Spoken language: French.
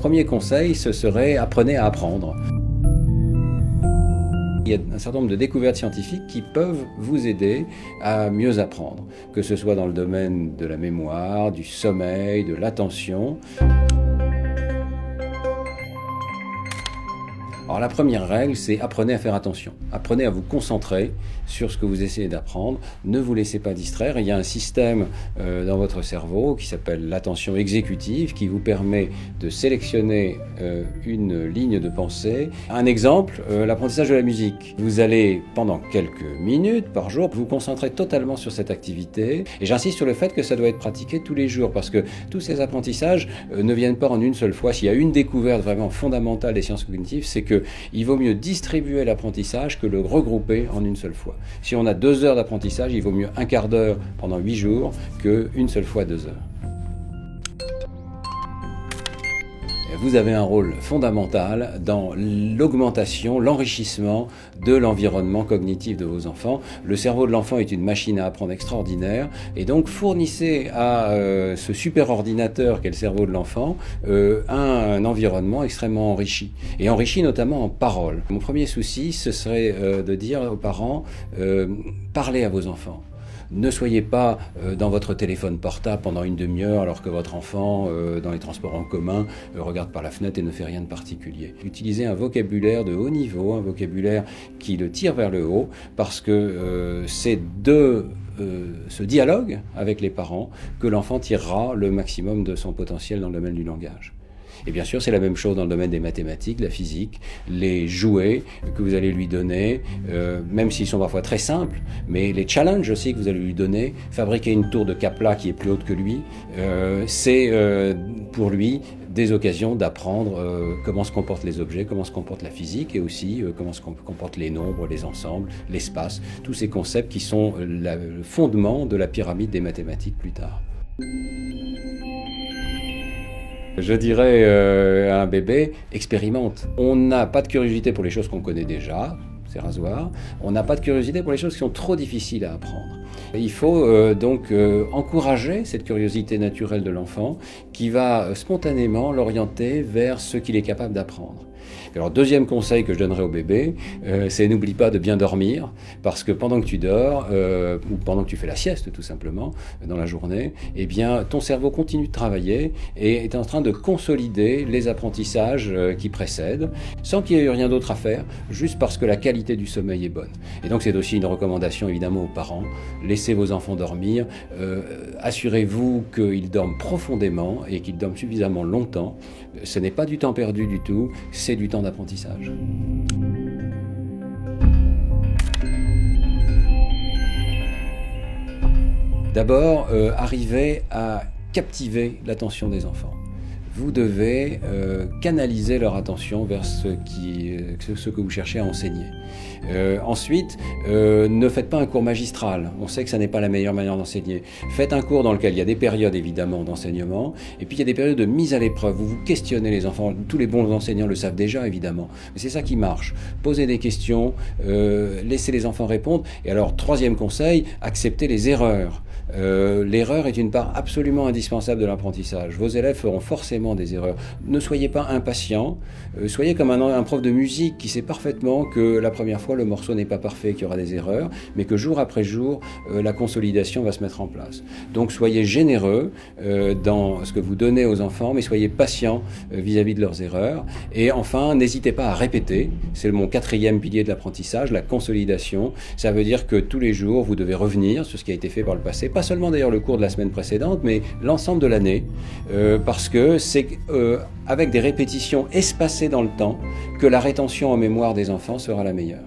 premier conseil, ce serait apprenez à apprendre. Il y a un certain nombre de découvertes scientifiques qui peuvent vous aider à mieux apprendre, que ce soit dans le domaine de la mémoire, du sommeil, de l'attention. Alors la première règle, c'est apprenez à faire attention. Apprenez à vous concentrer sur ce que vous essayez d'apprendre. Ne vous laissez pas distraire. Il y a un système dans votre cerveau qui s'appelle l'attention exécutive qui vous permet de sélectionner une ligne de pensée. Un exemple, l'apprentissage de la musique. Vous allez, pendant quelques minutes par jour, vous concentrer totalement sur cette activité. Et j'insiste sur le fait que ça doit être pratiqué tous les jours parce que tous ces apprentissages ne viennent pas en une seule fois. S'il y a une découverte vraiment fondamentale des sciences cognitives, c'est que il vaut mieux distribuer l'apprentissage que le regrouper en une seule fois. Si on a 2 heures d'apprentissage, il vaut mieux un quart d'heure pendant 8 jours qu'une seule fois 2 heures. Vous avez un rôle fondamental dans l'augmentation, l'enrichissement de l'environnement cognitif de vos enfants. Le cerveau de l'enfant est une machine à apprendre extraordinaire et donc fournissez à ce super ordinateur qu'est le cerveau de l'enfant un environnement extrêmement enrichi et enrichi notamment en paroles. Mon premier souci, ce serait de dire aux parents, parlez à vos enfants. Ne soyez pas dans votre téléphone portable pendant une demi-heure alors que votre enfant, dans les transports en commun, regarde par la fenêtre et ne fait rien de particulier. Utilisez un vocabulaire de haut niveau, un vocabulaire qui le tire vers le haut, parce que c'est de ce dialogue avec les parents que l'enfant tirera le maximum de son potentiel dans le domaine du langage. Et bien sûr, c'est la même chose dans le domaine des mathématiques, de la physique, les jouets que vous allez lui donner, même s'ils sont parfois très simples, mais les challenges aussi que vous allez lui donner, fabriquer une tour de Kapla qui est plus haute que lui, c'est pour lui des occasions d'apprendre comment se comportent les objets, comment se comporte la physique et aussi comment se comportent les nombres, les ensembles, l'espace, tous ces concepts qui sont le fondement de la pyramide des mathématiques plus tard. Je dirais à un bébé, expérimente. On n'a pas de curiosité pour les choses qu'on connaît déjà, c'est rasoir. On n'a pas de curiosité pour les choses qui sont trop difficiles à apprendre. Il faut donc encourager cette curiosité naturelle de l'enfant qui va spontanément l'orienter vers ce qu'il est capable d'apprendre. Alors, deuxième conseil que je donnerais au bébé, c'est n'oublie pas de bien dormir, parce que pendant que tu dors, ou pendant que tu fais la sieste tout simplement, dans la journée, eh bien, ton cerveau continue de travailler et est en train de consolider les apprentissages qui précèdent, sans qu'il y ait eu rien d'autre à faire, juste parce que la qualité du sommeil est bonne. Et donc c'est aussi une recommandation évidemment aux parents, laissez vos enfants dormir, assurez-vous qu'ils dorment profondément et qu'ils dorment suffisamment longtemps. Ce n'est pas du temps perdu du tout, c'est du temps d'apprentissage. D'abord, arrivez à captiver l'attention des enfants. Vous devez canaliser leur attention vers ce que vous cherchez à enseigner. Ensuite, ne faites pas un cours magistral. On sait que ça n'est pas la meilleure manière d'enseigner. Faites un cours dans lequel il y a des périodes évidemment d'enseignement, et puis il y a des périodes de mise à l'épreuve. Vous questionnez les enfants. Tous les bons enseignants le savent déjà évidemment, mais c'est ça qui marche. Posez des questions, laissez les enfants répondre. Et alors, troisième conseil, acceptez les erreurs. L'erreur est une part absolument indispensable de l'apprentissage. Vos élèves feront forcément des erreurs. Ne soyez pas impatients, soyez comme un prof de musique qui sait parfaitement que la première fois le morceau n'est pas parfait, qu'il y aura des erreurs, mais que jour après jour la consolidation va se mettre en place. Donc soyez généreux dans ce que vous donnez aux enfants, mais soyez patients vis-à-vis de leurs erreurs. Et enfin, n'hésitez pas à répéter. C'est mon 4e pilier de l'apprentissage, la consolidation. Ça veut dire que tous les jours vous devez revenir sur ce qui a été fait par le passé, pas seulement d'ailleurs le cours de la semaine précédente, mais l'ensemble de l'année, parce que c'est avec des répétitions espacées dans le temps que la rétention en mémoire des enfants sera la meilleure.